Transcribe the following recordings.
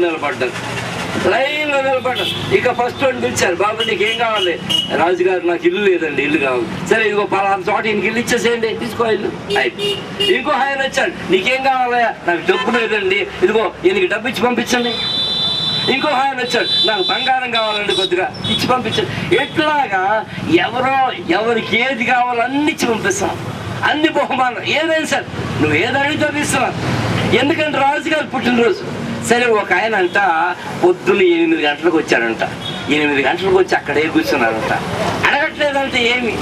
నిలబడ్డారు. ఇక ఫస్ట్ వాడిని పిలిచారు, బాబు నీకు ఏం కావాలి? రాజుగారు నాకు ఇల్లు లేదండి, ఇల్లు కావాలి. సరే ఇదిగో పలానా చోట ఇంక ఇల్లు ఇచ్చేసేయండి, తీసుకో ఇల్లు. ఇంకో ఆయన వచ్చాడు, నీకేం కావాలయా? నాకు డబ్బు లేదండి, ఇదిగో ఈయనకి డబ్బు ఇచ్చి పంపించండి. ఇంకో ఆయన వచ్చాడు, నాకు బంగారం కావాలండి, కొద్దిగా ఇచ్చి పంపించండి. ఎట్లాగా ఎవరికి ఏది కావాలో అన్ని ఇచ్చి పంపిస్తాం, అన్ని బహుమానం ఏదైనా సరే నువ్వు ఏది అడిగితే ఇస్తున్నావు. ఎందుకంటే రాజుగారు పుట్టినరోజు. సరే ఒక ఆయన అంట పొద్దున్న 8 గంటలకు వచ్చాడంట. 8 గంటలకు వచ్చి అక్కడే కూర్చున్నారంట. అడగట్లేదంటే ఏమి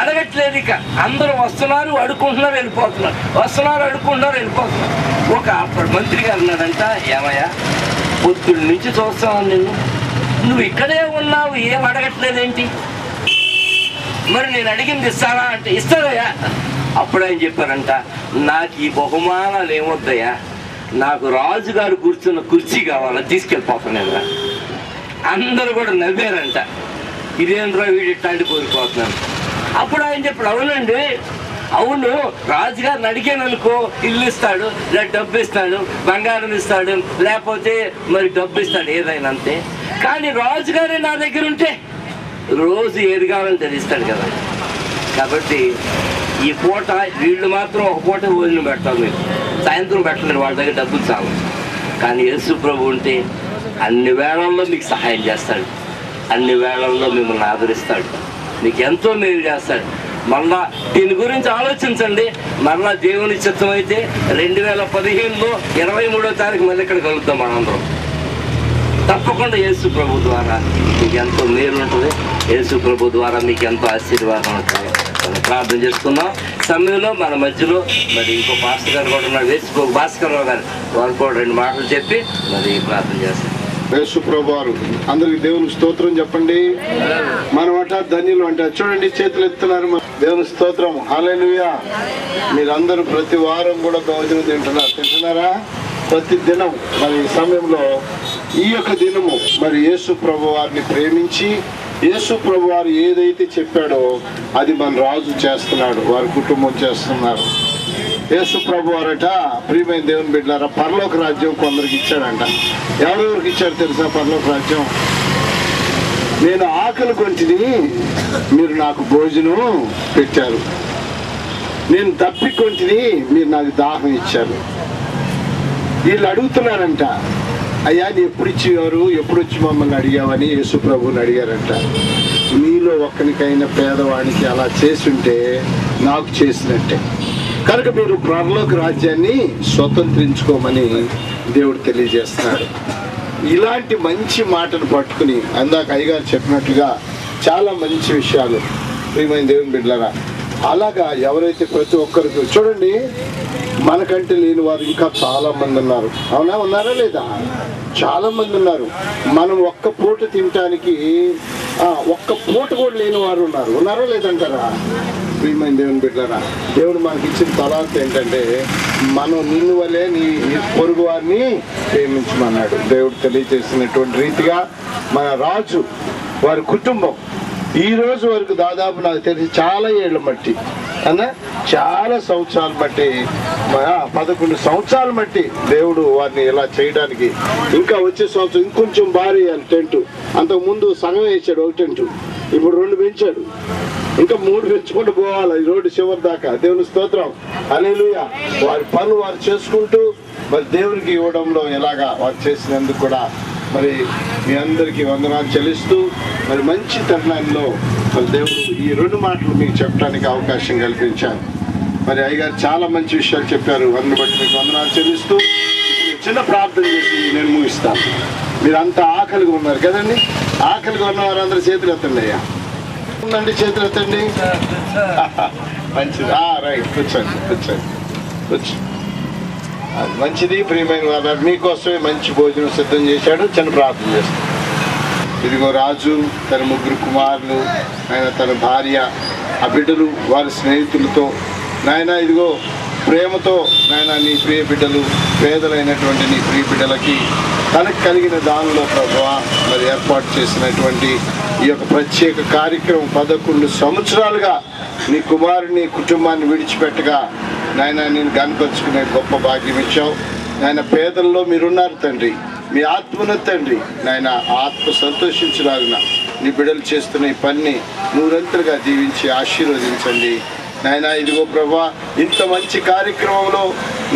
అడగట్లేదు. ఇక అందరూ వస్తున్నారు, అడుక్కుంటున్నారు, వెళ్ళిపోతున్నారు, వస్తున్నారు, అడుక్కుంటున్నారు, వెళ్ళిపోతున్నారు. ఒక మంత్రి గారు అన్నాడంట, ఏమయ్యా పొద్దున్న నుంచి చూస్తాను నిన్ను, నువ్వు ఇక్కడే ఉన్నావు, ఏం అడగట్లేదేంటి? మరి నేను అడిగింది ఇస్తానా అంటే ఇస్తాదయ్యా. అప్పుడు ఆయన చెప్పారంట, నాకు ఈ బహుమానాలు ఏమొద్దయ్యా, నాకు రాజుగారు కూర్చున్న కుర్చీ కావాలా, తీసుకెళ్ళిపోతున్నాను. అందరూ కూడా నవ్వారంట, ఇదేంట్రా వీడు ఇట్లాంటి కోరిపోతున్నాను. అప్పుడు ఆయన చెప్పాడు, అవునండి అవును, రాజుగారిని అడిగాను అనుకో ఇల్లు ఇస్తాడు, లేదా డబ్బు ఇస్తాడు, బంగారం ఇస్తాడు, లేకపోతే మరి డబ్బు ఇస్తాడు, ఏదైనా అంతే. కానీ రాజుగారే నా దగ్గర ఉంటే రోజు ఏది కావాలని తెలిస్తాడు కదా. కాబట్టి ఈ పూట వీళ్ళు మాత్రం ఒక పూట భోజనం పెడతారు, మీరు సాయంత్రం పెట్టలేరు, వాళ్ళ దగ్గర డబ్బులు చాలు. కానీ యేసు ప్రభు ఉంటే అన్ని వేళల్లో మీకు సహాయం చేస్తాడు, అన్ని వేళల్లో మిమ్మల్ని ఆదరిస్తాడు, మీకు ఎంతో మేలు చేస్తాడు. మళ్ళా దీని గురించి ఆలోచించండి. మళ్ళా దేవుని చిత్తం అయితే 2015లో 23వ తారీఖు మళ్ళీ ఇక్కడ కలుగుతాం మనందరం. తప్పకుండా యేసు ప్రభు ద్వారా మీకు ఎంతో మేలు ఉంటుంది, యేసు ప్రభు ద్వారా మీకు ఎంతో ఆశీర్వాదం ఉంటుంది. మనం ప్రార్థన చేస్తున్నాం. సమయంలో మన మధ్యలో మరి ఇంకో పాస్టర్ గారు కూడా ఉన్నారు, వేసుకో భాస్కర్రావు గారు, వారు కూడా 2 మాటలు చెప్పి మరి ప్రార్థన చేస్తారు. యేసు ప్రభు వారు అందరికి దేవుని స్తోత్రం చెప్పండి. మనం అంట ధన్యులు అంట. చూడండి చేతులు ఎత్తున్నారు, దేవుని స్తోత్రం, హల్లెలూయా. మీరందరూ ప్రతి వారం కూడా భోజనం తింటున్నారా? ప్రతి దినం మరి ఈ సమయంలో ఈ యొక్క దినము మరి యేసు ప్రభు వారిని ప్రేమించి యేసు ప్రభు వారు ఏదైతే చెప్పాడో అది మన రాజు చేస్తున్నాడు, వారి కుటుంబం చేస్తున్నారు. యేసు ప్రభు వారట ప్రియమైన దేవుని బిడ్డలారా, పరలోక రాజ్యం కొందరికి ఇచ్చాడంట. ఎవరెవరికి ఇచ్చారు తెలుసా పరలోక రాజ్యం? నేను ఆకలి కొంటిని, మీరు నాకు భోజనం పెట్టారు. నేను తప్పికొంటిని, మీరు నాకు దాహం ఇచ్చారు. వీళ్ళు అడుగుతున్నారంట, అయ్యా నీ ఎప్పుడు ఇచ్చేవారు, ఎప్పుడు వచ్చి మమ్మల్ని అడిగావని యేసు ప్రభువుని అడిగారంట. మీలో ఒక్కనికైనా పేదవాడికి అలా చేసుంటే నాకు చేసినట్టే. కనుక మీరు పరలోక రాజ్యాన్ని స్వతంత్రించుకోమని దేవుడు తెలియజేస్తున్నాడు. ఇలాంటి మంచి మాటను పట్టుకుని అందాక అయ్యగారు చెప్పినట్లుగా చాలా మంచి విషయాలు ప్రియమైన దేవుని బిడ్డలారా. అలాగా ఎవరైతే ప్రతి ఒక్కరికి చూడండి, మనకంటే లేని వారు ఇంకా చాలా మంది ఉన్నారు. అవునా? ఉన్నారా లేదా? చాలా మంది ఉన్నారు. మనం ఒక్క పూట తినటానికి ఒక్క పూట కూడా లేని వారు ఉన్నారు. ఉన్నారా లేదంటారా? ప్రియమైన దేవుని బిడ్డలారా, దేవుడు మనకి ఇచ్చిన తలాంత ఏంటంటే మనం నిన్ను వలే నీ పొరుగు వారిని ప్రేమించమన్నాడు. దేవుడు తెలియజేసినటువంటి రీతిగా మన రాజు వారి కుటుంబం ఈ రోజు వరకు దాదాపు నాకు తెలిసి చాలా ఏళ్ళ బట్టి చాలా సంవత్సరాలు బట్టి 11 సంవత్సరాలు బట్టి దేవుడు వారిని ఇలా చేయడానికి, ఇంకా వచ్చే సంవత్సరం ఇంకొంచెం భారీ టెంట్, అంతకు ముందు సగం వేసాడు ఒక టెంట్, ఇప్పుడు 2 పెంచాడు, ఇంకా 3 పెంచుకుంటూ పోవాలి ఈ రోడ్డు చివరి దాకా. దేవుని స్తోత్రం, హల్లెలూయా. వారి పనులు వారు చేసుకుంటూ మరి దేవునికి ఇవ్వడంలో ఎలాగా వారు చేసినందుకు కూడా మరి మీ అందరికీ వందనాలు చెల్లిస్తూ మరి మంచి తరుణంలో మరి దేవుడు ఈ 2 మాటలు మీకు చెప్పడానికి అవకాశం కల్పించారు. మరి అయ్యగారు చాలా మంచి విషయాలు చెప్పారు. అందుని బట్టి మీకు వందనాలు చెల్లిస్తూ చిన్న ప్రార్థన చేసి నేను ముగిస్తాను. మీరు అంతా ఆకలిగా ఉన్నారు కదండి, ఆకలిగా ఉన్న వారందరూ చేతులు ఎత్తండి. అయ్యా ఉందండి, చేతులు ఎత్తండి. మంచిది, రైట్, కూర్చోండి కూర్చోండి కూర్చోండి. మంచిది. ప్రియమైన వారు మీకోసమే మంచి భోజనం సిద్ధం చేశాడు. చిన్న ప్రార్థన చేస్తాడు. ఇదిగో రాజు తన 3 కుమారులు, ఆయన తన భార్య, ఆ బిడ్డలు వారి స్నేహితులతో నాయన ఇదిగో ప్రేమతో నాయన నీ ప్రియ బిడ్డలు, పేదలైనటువంటి నీ ప్రియ బిడ్డలకి తనకు కలిగిన దానిలో ప్రభువా మరి ఏర్పాటు చేసినటువంటి ఈ యొక్క ప్రత్యేక కార్యక్రమం 11 సంవత్సరాలుగా నీ కుమారుని కుటుంబాన్ని విడిచిపెట్టగా నాయన నేను కనపరుచుకునే గొప్ప భాగ్యం ఇచ్చావు. నాయన పేదల్లో మీరున్నారు తండ్రి. మీ ఆత్మను తండ్రి నాయన ఆత్మ సంతోషించలాగిన నీ బిడ్డలు చేస్తున్న ఈ పని నూరంతలుగా దీవించి ఆశీర్వదించండి నాయన. ఇదిగో ప్రభా, ఇంత మంచి కార్యక్రమంలో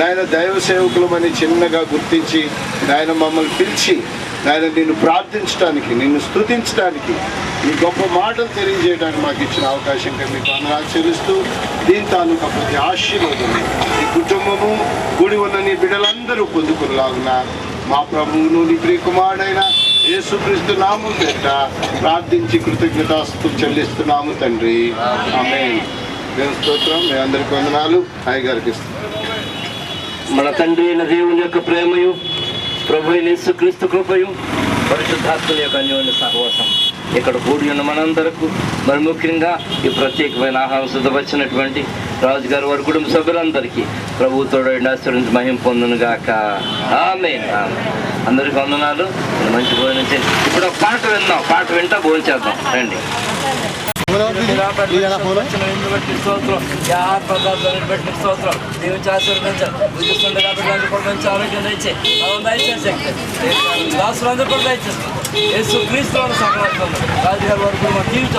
నాయన దైవ సేవకులమని చిన్నగా గుర్తించి నాయన మమ్మల్ని పిలిచి నాయన నిన్ను ప్రార్థించడానికి, నిన్ను స్తుతించడానికి, ఈ గొప్ప మాటలు తెలియజేయడానికి మాకు ఇచ్చిన అవకాశంగా మీకు వందనాలు చెల్లిస్తూ దీని తాలూకా ప్రతి ఆశీర్వాదం ఈ కుటుంబము కూడి ఉన్న నీ బిడ్డలందరూ పొందుకునేలాగున మా ప్రభువును నీ ప్రియకుమారుడైన యేసుక్రీస్తు నామం పేరిట ప్రార్థించి కృతజ్ఞతాస్తుతులు చెల్లిస్తున్నాము తండ్రి. ఆమేన్. దేవుని స్తోత్రం. మీ అందరికీ వందనాలు. హాయ్ గారికి మన తండ్రి అయిన దేవుని యొక్క ప్రేమయు, ప్రభు అయిన యేసుక్రీస్తు కృపయు, పరిశుద్ధాత్మల యొక్క అన్యోన్య సహవాసం ఇక్కడ కూడి ఉన్న మనందరకు, మరి ముఖ్యంగా ఈ ప్రత్యేకమైన ఆహారం సిద్ధపరిచినటువంటి రాజుగారి వారి కుటుంబ సభ్యులందరికీ ప్రభువుతో ఆశీర్వదించి మహిమ పొందును గాక. ఆమేన్. అందరికీ వందనాలు. మంచి భోజనం చేసి ఇప్పుడు ఒక పాట విందాం. పాట వింటా భోజనం చేద్దాం. రండి. స్తోత్రం. బట్టి స్తోత్రం. దేవుని ఆశీర్వదించాలి. చూస్తుండగా మంచి ఆరోగ్యం దయచే దాసులందరూ కూడా దయచేస్తాం. యేసు క్రీస్తు సకలం రాజుగారి వరకు మా జీవిత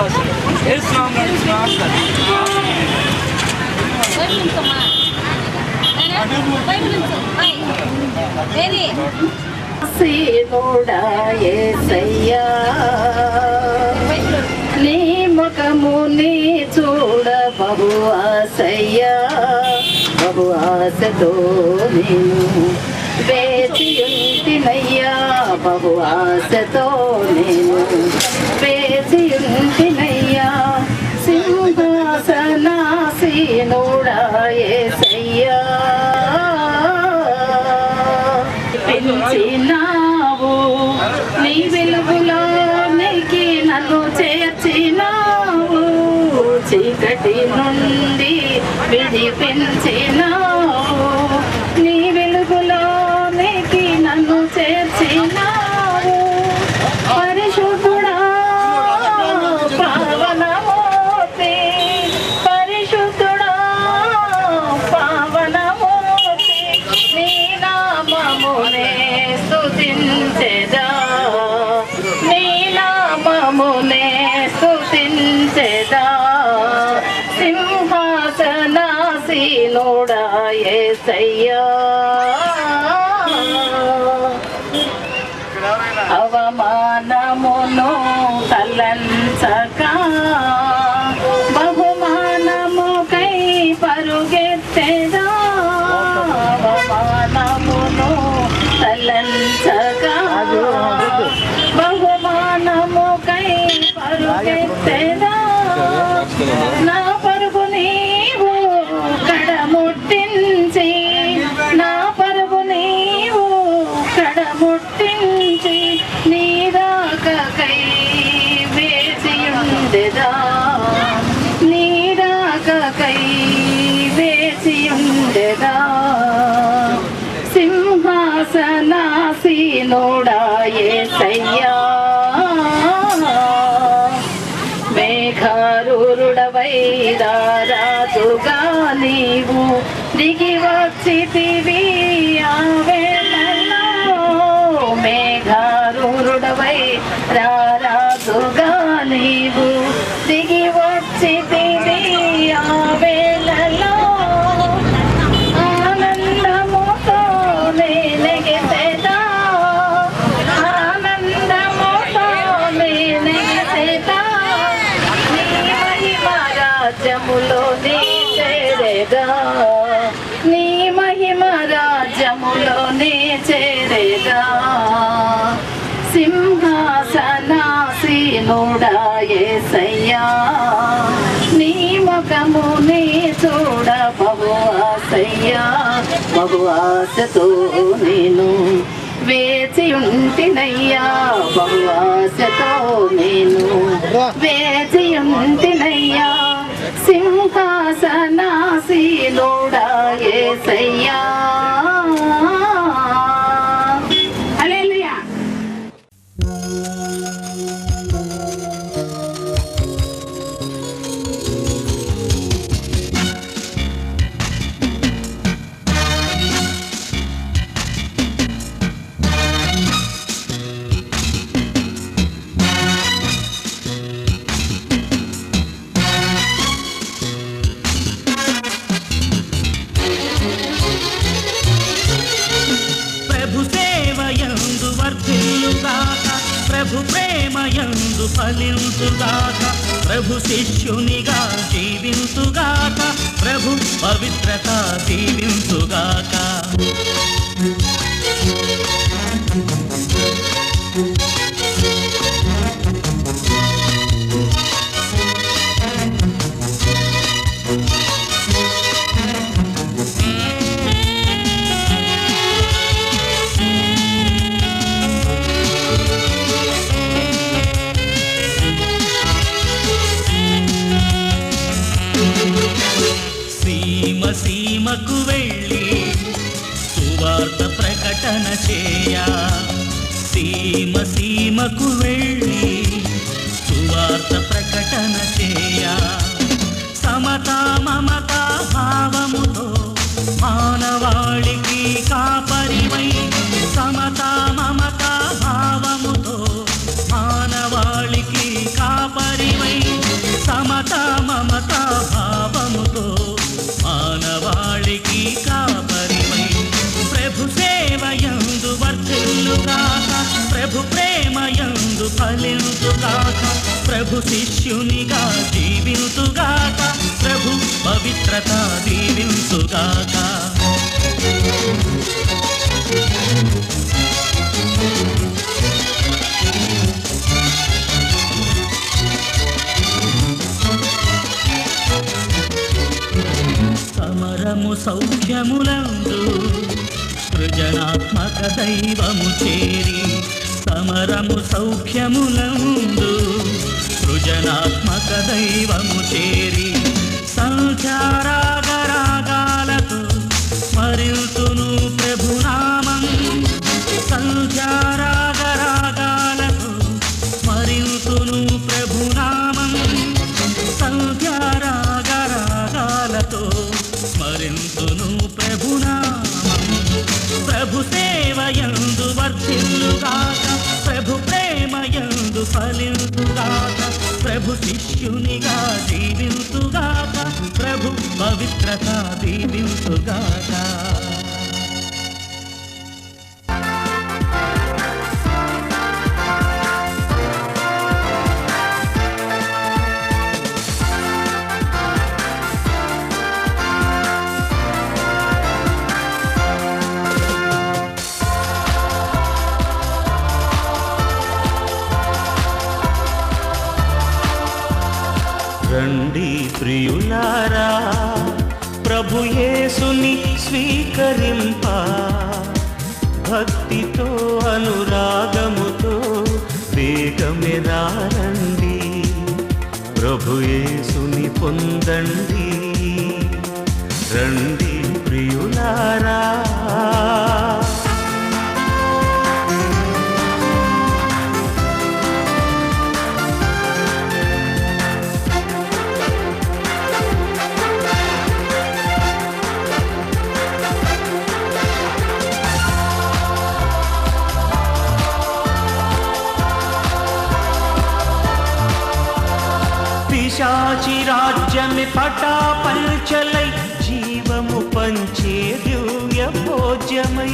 నీ ముఖముని చూడ బహు ఆశయ్యా, బహు ఆశతో నేను వేచియుంటినయ్యా, బహు ఆశతో నేను వేచియుంటినయ్యా. సింహాసనాసీనుడా యేసయ్యా, పెంచినావు నీ వెలుగులోనికి నన్ను చేర్చినావు, చీకటి నుండి విడిపించినావు, నీ వెలుగులోనికి నన్ను చేర్చినావు. పరిశుద్ధుడా పావనమూర్తి, పరిశుద్ధుడా పావనమూర్తి, నీ నామమునే స్తుతించెదా, నీ నామమునే స్తుతించెదా. సింహాసనాసీనుడా యేసయ్యా, అవమానమును తలంచక బహుమానముకై పరుగెత్తెదా, అవమానమును తలంచక బహుమానముకై పరుగెత్తెదా. నా పరుగు నీవు కడముట్టించి, నా పరుగు నీవు కడముట్టించి, నీ రాకకై వేచియుండెదా, నీ రాకకై వేచియుండెదా. సింహాసనాసీనుడా యేసయ్యా, మేఘారూరుడవై రాజుగా నీవు దిగి వచ్చితివి ఆ వేళలో, మేఘారూరుడవై రాజుగా నీవు దిగి వచ్చితివి ఆ వేళలో. ఆనందముతో నేనెగెసెదా, ఆనందముతో నేనెగెసెదా, నీ మహిమ రాజ్యములో నీ చేరేగా, నీ మహిమ రాజ్యములో నీ చేరేగా. సింహాసనాసీనుడా యేసయ్యా, నీ ముఖముని చూడ బహు ఆశయ్యా, బహు ఆశతో నేను వేచియుంటినయ్యా, బహు ఆశతో నేను వేచియుంటినయ్యా. సింహాసనాసీనుడా యేసయ్యా. హల్లెలూయా. ప్రభు ప్రేమయందు ఫలించుగాక, ప్రభు శిష్యునిగా జీవించుగాక, ప్రభు పవిత్రత దీవించుగాక. సీమకు వెళ్ళి సువార్త ప్రకటన చేయ, సీమకు వెళ్ళి సువార్త ప్రకటన చేయ, సమతా మమతా భావముతో మానవాళికి కాపరివై, సమతా మమతా భావముతో మానవాళికి కాపరివై, సమతా మమతా భావముతో మానవాళికి కాపరివై, ప్రభు సేవయందు వర్ధిల్లుగాక, ప్రభు ప్రేమయందు ఫలించుగాక, ప్రభు శిష్యునిగా జీవించుగాక, ప్రభు పవిత్రత దీవించుగాక. సమరము సౌఖ్యములందు సృజనాత్మక దైవము చేరి, సమరము సౌఖ్యములందు సృజనాత్మక దైవము చేరి, సంధ్యారాగరాగాలతో స్మరింతును ప్రభునామం, సంధ్యారాగరాగాలతో స్మరింతును ప్రభునామం, సంధ్యారాగరాగాలతో స్మరింతును ప్రభునామం. ప్రభు సేవయందు వర్ధిల్లుగాక, ప్రభు ప్రేమయందు ఫలించుగాక, ప్రభు శిష్యునిగా జీవించుగాక, ప్రభు పవిత్రత దీవించుగాక. రండి ప్రియులారా, ప్రభు యేసుని స్వీకరింప, భక్తితో అనురాగముతో వేగమెరారండి, ప్రభు యేసుని పొందండి. రండి ప్రియులారా, పిశాచి రాజ్యమే పటాపంచలై జీవము పంచే దివ్య భోజ్యమై,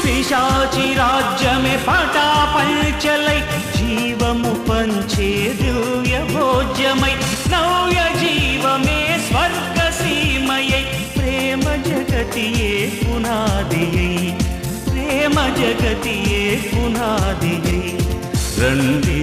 పిశాచి రాజ్యమే పటాపంచలై జీవము పంచే దివ్య భోజ్యమై, నవ్య జీవమే స్వర్గ సీమయై, ప్రేమ జగతియే పునాదియై, ప్రేమ జగతియే పునాదియై. రండి